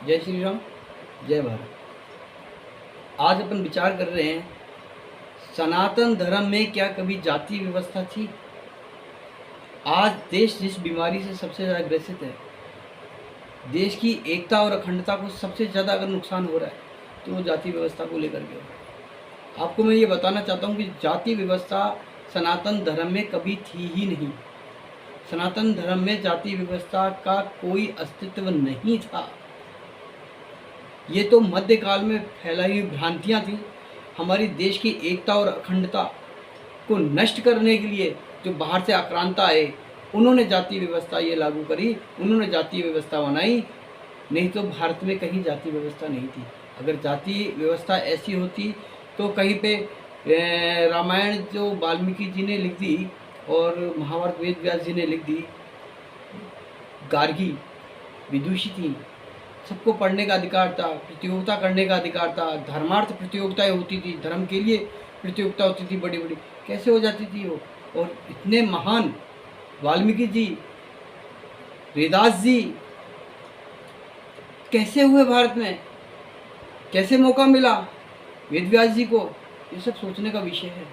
जय श्री राम, जय भारत। आज अपन विचार कर रहे हैं, सनातन धर्म में क्या कभी जाति व्यवस्था थी? आज देश जिस बीमारी से सबसे ज़्यादा ग्रसित है, देश की एकता और अखंडता को सबसे ज़्यादा अगर नुकसान हो रहा है तो वो जाति व्यवस्था को लेकर के हो रहा है। आपको मैं ये बताना चाहता हूँ कि जाति व्यवस्था सनातन धर्म में कभी थी ही नहीं। सनातन धर्म में जाति व्यवस्था का कोई अस्तित्व नहीं था। ये तो मध्यकाल में फैलाई हुई भ्रांतियाँ थीं। हमारी देश की एकता और अखंडता को नष्ट करने के लिए जो बाहर से आक्रांता आए, उन्होंने जाति व्यवस्था ये लागू करी, उन्होंने जाति व्यवस्था बनाई। नहीं तो भारत में कहीं जाति व्यवस्था नहीं थी। अगर जाति व्यवस्था ऐसी होती तो कहीं पे रामायण जो वाल्मीकि जी ने लिख दी और महाभारत वेद व्यास जी ने लिख दी, गार्गी विदुषी थी, सबको पढ़ने का अधिकार था, प्रतियोगिता करने का अधिकार था, धर्मार्थ प्रतियोगिताएं होती थी, धर्म के लिए प्रतियोगिता होती थी बड़ी बड़ी, कैसे हो जाती थी वो? और इतने महान वाल्मीकि जी, वेदास जी कैसे हुए भारत में? कैसे मौका मिला वेद व्यास जी को? ये सब सोचने का विषय है।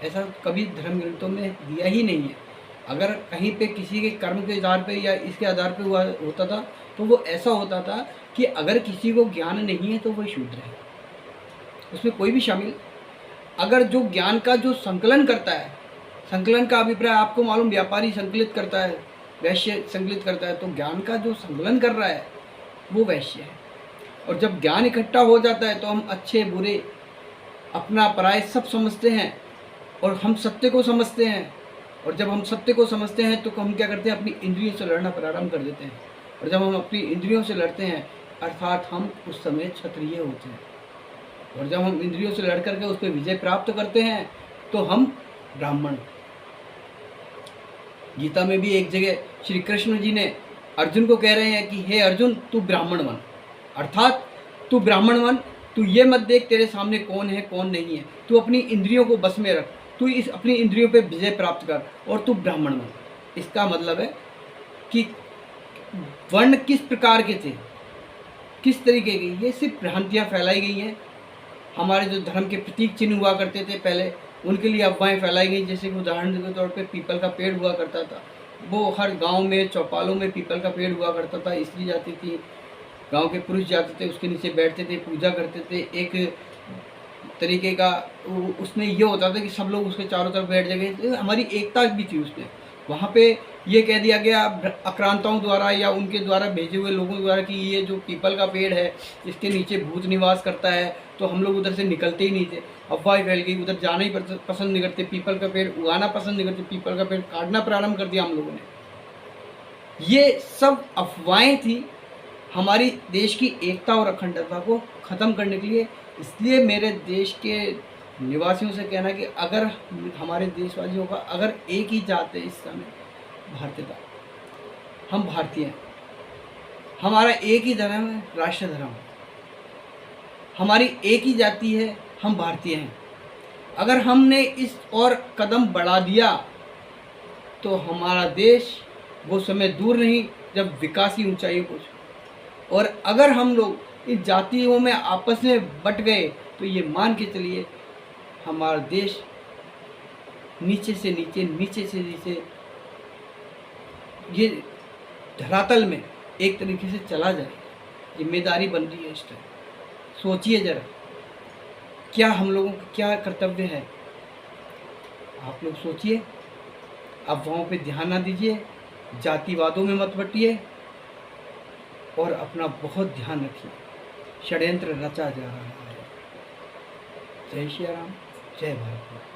ऐसा कभी धर्म ग्रंथों में दिया ही नहीं है। अगर कहीं पे किसी के कर्म के आधार पे या इसके आधार पे हुआ होता था तो वो ऐसा होता था कि अगर किसी को ज्ञान नहीं है तो वह शूद्र है, उसमें कोई भी शामिल। अगर जो ज्ञान का जो संकलन करता है, संकलन का अभिप्राय आपको मालूम, व्यापारी संकलित करता है, वैश्य संकलित करता है, तो ज्ञान का जो संकलन कर रहा है वो वैश्य है। और जब ज्ञान इकट्ठा हो जाता है तो हम अच्छे बुरे, अपना पराय सब समझते हैं और हम सत्य को समझते हैं। और जब हम सत्य को समझते हैं तो हम क्या करते हैं? अपनी इंद्रियों से लड़ना प्रारंभ कर देते हैं। और जब हम अपनी इंद्रियों से लड़ते हैं अर्थात हम उस समय क्षत्रिय होते हैं। और जब हम इंद्रियों से लड़ करके उस पर विजय प्राप्त करते हैं तो हम ब्राह्मण। गीता में भी एक जगह श्री कृष्ण जी ने अर्जुन को कह रहे हैं कि हे अर्जुन, तू ब्राह्मण बन, अर्थात तू ब्राह्मण बन, तू ये मत देख तेरे सामने कौन है कौन नहीं है, तू अपनी इंद्रियों को बस में रख, तू इस अपनी इंद्रियों पे विजय प्राप्त कर और तू ब्राह्मण बन। इसका मतलब है कि वर्ण किस प्रकार के थे, किस तरीके की, ये सिर्फ भ्रांतियाँ फैलाई गई हैं। हमारे जो धर्म के प्रतीक चिन्ह हुआ करते थे पहले, उनके लिए अफवाहें फैलाई गई। जैसे कि उदाहरण के तौर पे पीपल का पेड़ हुआ करता था, वो हर गांव में चौपालों में पीपल का पेड़ हुआ करता था। स्त्री जाती थी, गांव के पुरुष जाते थे, उसके नीचे बैठते थे, पूजा करते थे। एक तरीके का उसमें ये होता था कि सब लोग उसके चारों तरफ बैठ जाएंगे, तो हमारी एकता भी थी उसमें। वहाँ पे ये कह दिया गया आक्रांताओं द्वारा या उनके द्वारा भेजे हुए लोगों द्वारा कि ये जो पीपल का पेड़ है इसके नीचे भूत निवास करता है, तो हम लोग उधर से निकलते ही नहीं थे। अफवाह फैल गई, उधर जाना ही पसंद नहीं करते, पीपल का पेड़ उगाना पसंद नहीं करते, पीपल का पेड़ काटना प्रारंभ कर दिया हम लोगों ने। ये सब अफवाहें थी हमारी देश की एकता और अखंडता को ख़त्म करने के लिए। इसलिए मेरे देश के निवासियों से कहना कि अगर हमारे देशवासियों का अगर एक ही जात है इस समय, भारतीयता, हम भारतीय हैं, हमारा एक ही धर्म है, राष्ट्र धर्म, हमारी एक ही जाति है, हम भारतीय हैं। अगर हमने इस और कदम बढ़ा दिया तो हमारा देश वो समय दूर नहीं जब विकास की ऊंचाइयों को। और अगर हम लोग इन जातियों में आपस में बट गए तो ये मान के चलिए हमारा देश नीचे से नीचे, नीचे से नीचे, ये धरातल में एक तरीके से चला जाए। जिम्मेदारी बन रही है इस टाइम। सोचिए जरा, क्या हम लोगों का क्या कर्तव्य है? आप लोग सोचिए, अफवाहों पे ध्यान ना दीजिए, जातिवादों में मत बटिए और अपना बहुत ध्यान रखिए। षड्यंत्र रचा जा रहा है। जय श्री राम, जय भारत।